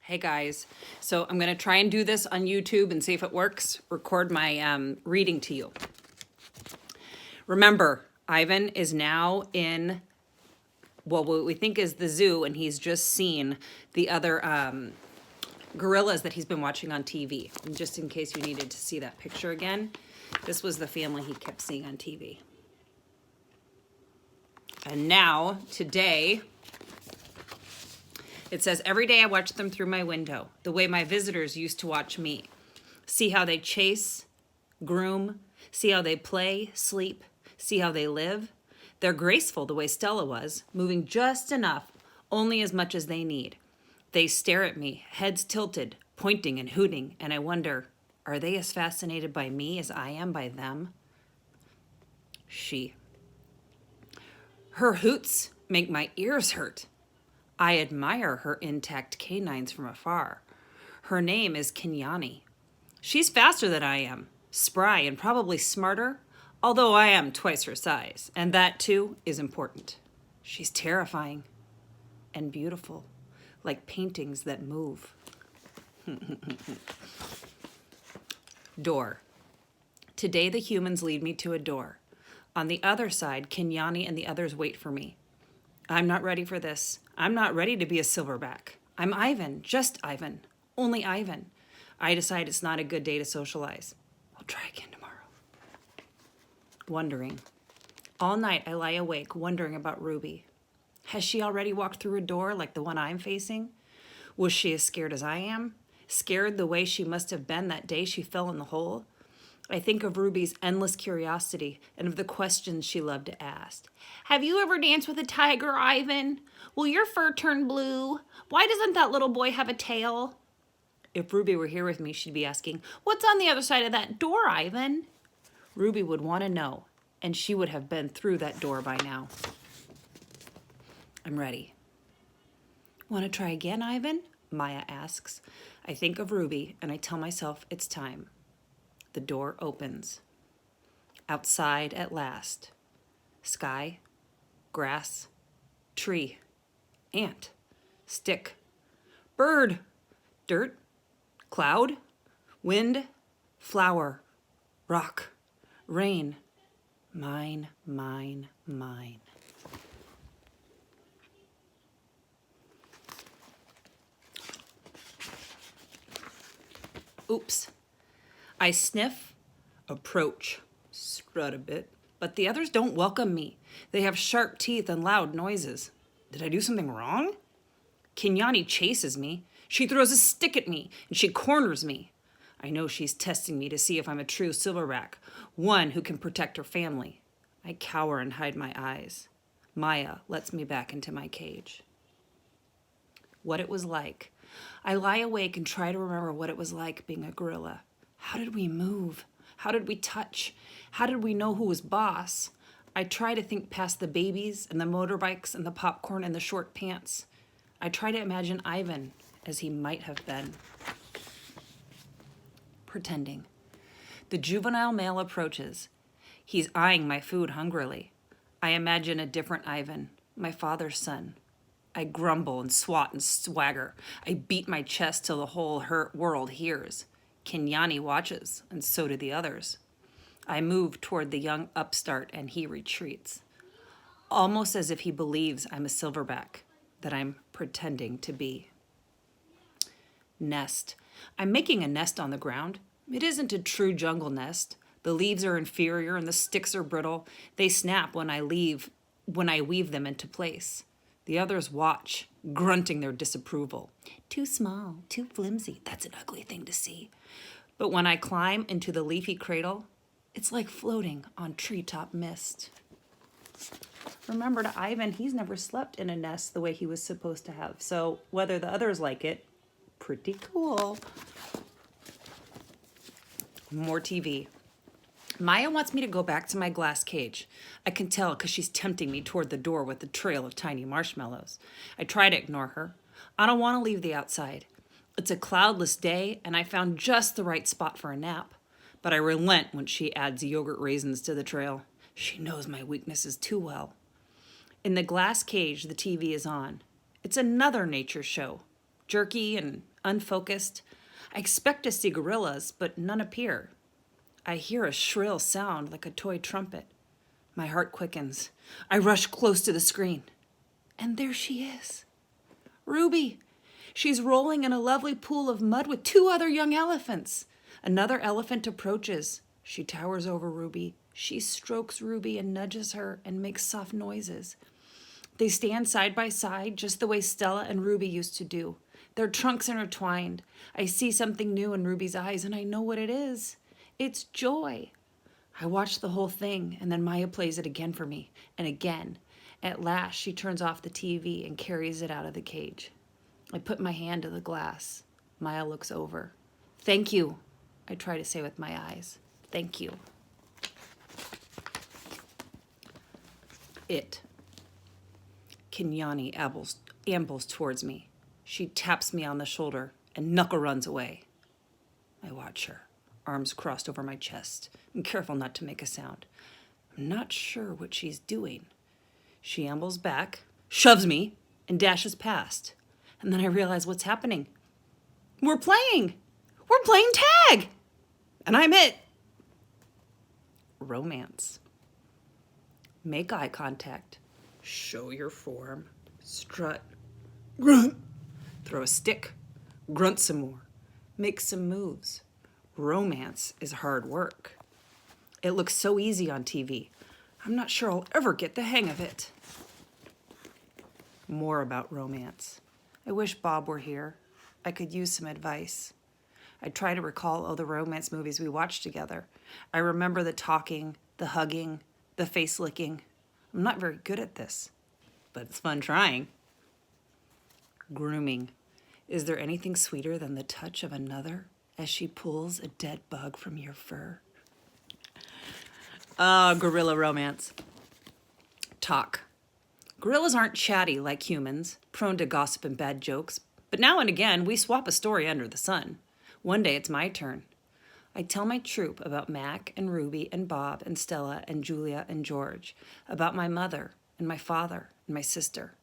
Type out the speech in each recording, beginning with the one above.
Hey guys, so I'm gonna try and do this on YouTube and see if it works. Record my reading to you. Remember, Ivan is now in, well, what we think is the zoo, and he's just seen the other gorillas that he's been watching on TV. And just in case you needed to see that picture again, this was the family he kept seeing on TV. And now, today, it says, every day I watch them through my window, the way my visitors used to watch me. See how they chase, groom, see how they play, sleep, see how they live. They're graceful the way Stella was, moving just enough, only as much as they need. They stare at me, heads tilted, pointing and hooting, and I wonder, are they as fascinated by me as I am by them? She. Her hoots make my ears hurt. I admire her intact canines from afar. Her name is Kenyani. She's faster than I am, spry and probably smarter, although I am twice her size, and that too is important. She's terrifying and beautiful, like paintings that move. Door. Today the humans lead me to a door. On the other side, Kenyani and the others wait for me. I'm not ready for this. I'm not ready to be a silverback. I'm Ivan, just Ivan, only Ivan. I decide it's not a good day to socialize. I'll try again tomorrow. Wondering. All night I lie awake wondering about Ruby. Has she already walked through a door like the one I'm facing? Was she as scared as I am? Scared the way she must have been that day she fell in the hole? I think of Ruby's endless curiosity and of the questions she loved to ask. Have you ever danced with a tiger, Ivan? Will your fur turn blue? Why doesn't that little boy have a tail? If Ruby were here with me, she'd be asking, what's on the other side of that door, Ivan? Ruby would want to know, and she would have been through that door by now. I'm ready. Want to try again, Ivan? Maya asks. I think of Ruby, and I tell myself it's time. The door opens. Outside at last. Sky, grass, tree, ant, stick, bird, dirt, cloud, wind, flower, rock, rain, mine, mine, mine. Oops. I sniff, approach, strut a bit, but the others don't welcome me. They have sharp teeth and loud noises. Did I do something wrong? Kenyani chases me. She throws a stick at me, and she corners me. I know she's testing me to see if I'm a true silverback, one who can protect her family. I cower and hide my eyes. Maya lets me back into my cage. What it was like. I lie awake and try to remember what it was like being a gorilla. How did we move? How did we touch? How did we know who was boss? I try to think past the babies and the motorbikes and the popcorn and the short pants. I try to imagine Ivan as he might have been. Pretending. The juvenile male approaches. He's eyeing my food hungrily. I imagine a different Ivan, my father's son. I grumble and swat and swagger. I beat my chest till the whole world hears. Kenyani watches, and so do the others. I move toward the young upstart, and he retreats, almost as if he believes I'm a silverback, that I'm pretending to be. Nest. I'm making a nest on the ground. It isn't a true jungle nest. The leaves are inferior and the sticks are brittle. They snap when I weave them into place. The others watch, grunting their disapproval. Too small, too flimsy. That's an ugly thing to see. But when I climb into the leafy cradle, it's like floating on treetop mist. Remember, to Ivan, he's never slept in a nest the way he was supposed to have. So whether the others like it, pretty cool. More TV. Maya wants me to go back to my glass cage. I can tell because she's tempting me toward the door with the trail of tiny marshmallows. I try to ignore her. I don't want to leave the outside. It's a cloudless day, and I found just the right spot for a nap. But I relent when she adds yogurt raisins to the trail. She knows my weaknesses too well. In the glass cage, the TV is on. It's another nature show. Jerky and unfocused. I expect to see gorillas, but none appear. I hear a shrill sound like a toy trumpet. My heart quickens. I rush close to the screen. And there she is. Ruby. She's rolling in a lovely pool of mud with 2 other young elephants. Another elephant approaches. She towers over Ruby. She strokes Ruby and nudges her and makes soft noises. They stand side by side just the way Stella and Ruby used to do. Their trunks intertwined. I see something new in Ruby's eyes and I know what it is. It's joy. I watch the whole thing and then Maya plays it again for me and again. At last, she turns off the TV and carries it out of the cage. I put my hand to the glass. Maya looks over. Thank you, I try to say with my eyes. Thank you. It. Kenyani ambles towards me. She taps me on the shoulder and knuckle runs away. I watch her, arms crossed over my chest, and careful not to make a sound. I'm not sure what she's doing. She ambles back, shoves me, and dashes past. And then I realize what's happening. We're playing! We're playing tag! And I'm it. Romance. Make eye contact. Show your form. Strut. Grunt. Throw a stick. Grunt some more. Make some moves. Romance is hard work. It looks so easy on TV. I'm not sure I'll ever get the hang of it. More about romance. I wish Bob were here. I could use some advice. I try to recall all the romance movies we watched together. I remember the talking, the hugging, the face licking. I'm not very good at this, but it's fun trying. Grooming. Is there anything sweeter than the touch of another as she pulls a dead bug from your fur? Gorilla romance. Talk. Gorillas aren't chatty like humans, prone to gossip and bad jokes, but now and again we swap a story under the sun. One day it's my turn. I tell my troop about Mac and Ruby and Bob and Stella and Julia and George, about my mother and my father and my sister.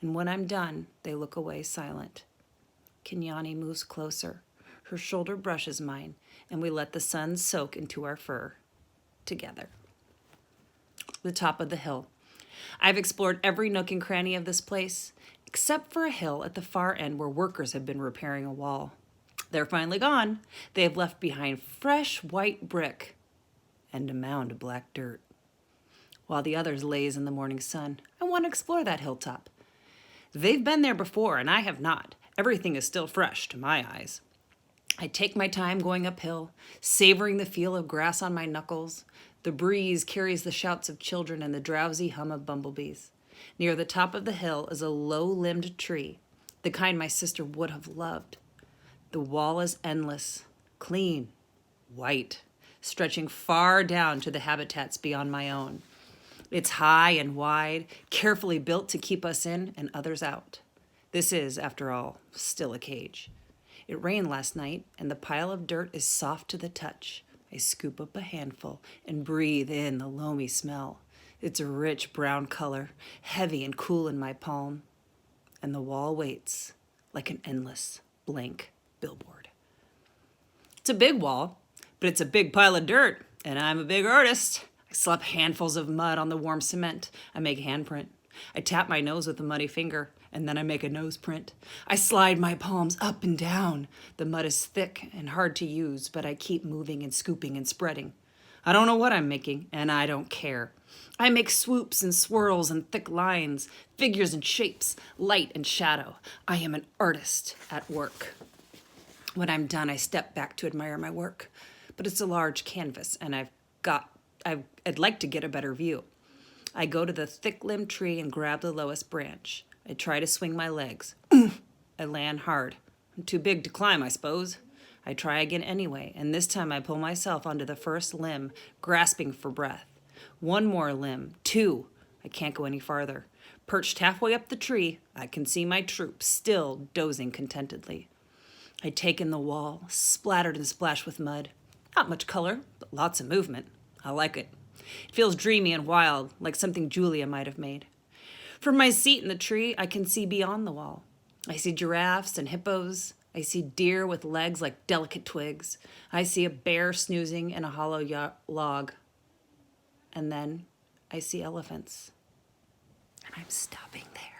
And when I'm done, they look away silent. Kenyani moves closer. Her shoulder brushes mine, and we let the sun soak into our fur. Together. The top of the hill. I've explored every nook and cranny of this place, except for a hill at the far end where workers have been repairing a wall. They're finally gone. They have left behind fresh white brick and a mound of black dirt. While the others laze in the morning sun, I want to explore that hilltop. They've been there before, and I have not. Everything is still fresh to my eyes. I take my time going uphill, savoring the feel of grass on my knuckles. The breeze carries the shouts of children and the drowsy hum of bumblebees. Near the top of the hill is a low-limbed tree, the kind my sister would have loved. The wall is endless, clean, white, stretching far down to the habitats beyond my own. It's high and wide, carefully built to keep us in and others out. This is, after all, still a cage. It rained last night, and the pile of dirt is soft to the touch. I scoop up a handful and breathe in the loamy smell. It's a rich brown color, heavy and cool in my palm. And the wall waits like an endless, blank billboard. It's a big wall, but it's a big pile of dirt, and I'm a big artist. I slap handfuls of mud on the warm cement. I make a handprint. I tap my nose with a muddy finger, and then I make a nose print. I slide my palms up and down. The mud is thick and hard to use, but I keep moving and scooping and spreading. I don't know what I'm making, and I don't care. I make swoops and swirls and thick lines, figures and shapes, light and shadow. I am an artist at work. When I'm done, I step back to admire my work. But it's a large canvas, and I'd like to get a better view. I go to the thick-limbed tree and grab the lowest branch. I try to swing my legs. I land hard. I'm too big to climb, I suppose. I try again anyway, and this time I pull myself onto the first limb, grasping for breath. One more limb. 2. I can't go any farther. Perched halfway up the tree, I can see my troop still dozing contentedly. I take in the wall, splattered and splashed with mud. Not much color, but lots of movement. I like it. It feels dreamy and wild, like something Julia might have made. From my seat in the tree, I can see beyond the wall. I see giraffes and hippos, I see deer with legs like delicate twigs. I see a bear snoozing in a hollow log. And then I see elephants. And I'm stopping there.